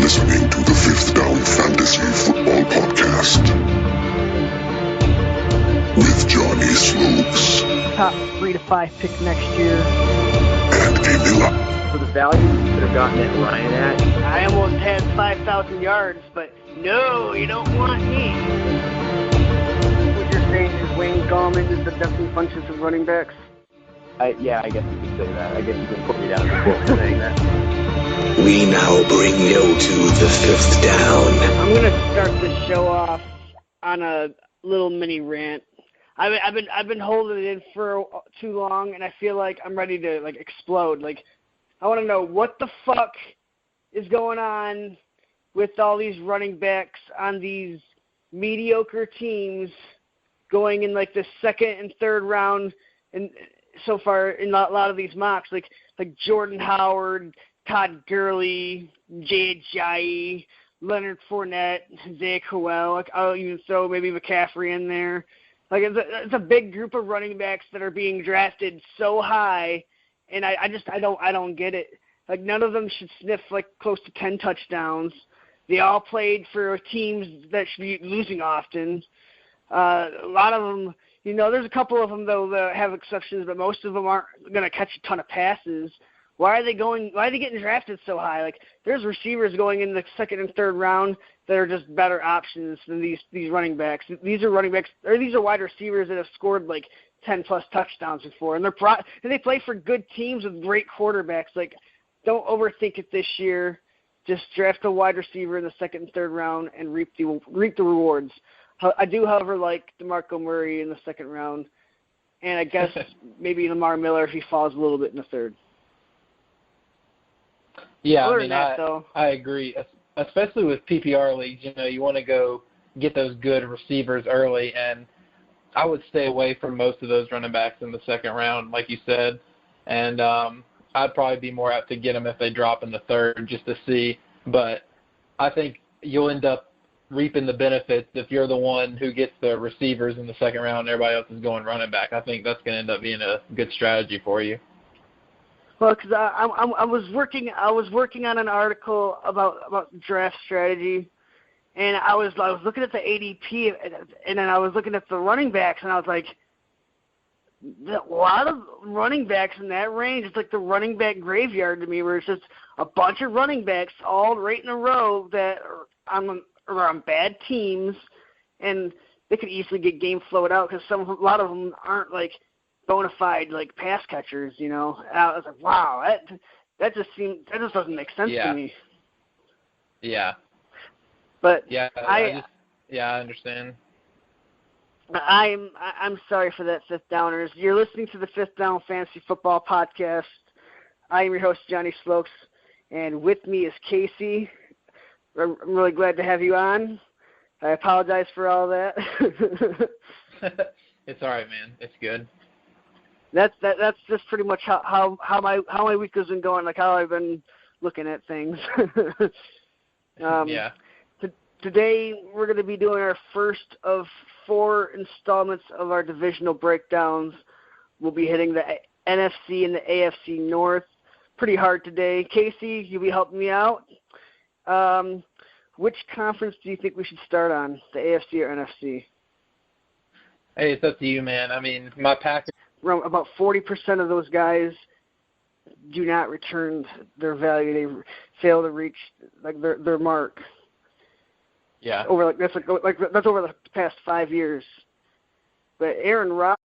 listening to the Fifth Down Fantasy Football Podcast with Johnny Slokes. Top 3 to 5 pick next year. And Camilla. For the value you could have gotten at Ryan at. I almost had 5,000 yards, but no, you don't want me. What you're saying is Wayne Gallman is the Dustin Funches of running backs? Yeah, I guess you could say that. I guess you can put me down in the book saying that. We now bring you to the Fifth Down. I'm going to start this show off on a little mini rant. I've been holding it in for too long, and I feel like I'm ready to explode. I want to know what the fuck is going on with all these running backs on these mediocre teams going in the second and third round, and so far in a lot of these mocks, like Jordan Howard, Todd Gurley, Jay Ajayi, Leonard Fournette, Zach Howell. I'll even throw maybe McCaffrey in there. It's a big group of running backs that are being drafted so high, and I don't get it. None of them should sniff close to 10 touchdowns. They all played for teams that should be losing often. A lot of them, there's a couple of them though that have exceptions, but most of them aren't going to catch a ton of passes. Why are they getting drafted so high? There's receivers going in the second and third round that are just better options than these running backs. These are wide receivers that have scored 10 plus touchdowns before, and they play for good teams with great quarterbacks. Don't overthink it this year. Just draft a wide receiver in the second and third round and reap the rewards. I do, however, like DeMarco Murray in the second round, and I guess maybe Lamar Miller if he falls a little bit in the third. Yeah, I agree. Especially with PPR leagues, you want to go get those good receivers early, and I would stay away from most of those running backs in the second round, like you said, and I'd probably be more apt to get them if they drop in the third just to see. But I think you'll end up reaping the benefits if you're the one who gets the receivers in the second round and everybody else is going running back. I think that's going to end up being a good strategy for you. Well, because I was working on an article about draft strategy, and I was looking at the ADP, and then I was looking at the running backs, and I was like, a lot of running backs in that range. It's like the running back graveyard to me, where it's just a bunch of running backs all right in a row that are on bad teams, and they could easily get game flowed out because a lot of them aren't bona fide pass catchers. I was like, wow, that just doesn't make sense to me. Yeah. But I understand. I'm sorry for that, Fifth Downers. You're listening to the Fifth Down Fantasy Football Podcast. I am your host, Johnny Slokes, and with me is Casey. I'm really glad to have you on. I apologize for all that. It's all right, man. It's good. That's just pretty much how my week has been going, how I've been looking at things. Yeah. Today we're going to be doing our first of 4 installments of our divisional breakdowns. We'll be hitting the NFC and the AFC North pretty hard today. Casey, you'll be helping me out. Which conference do you think we should start on, the AFC or NFC? Hey, it's up to you, man. I mean, my Packers. About 40% of those guys do not return their value. They fail to reach their mark. Yeah. That's over the past 5 years. But Aaron Rodgers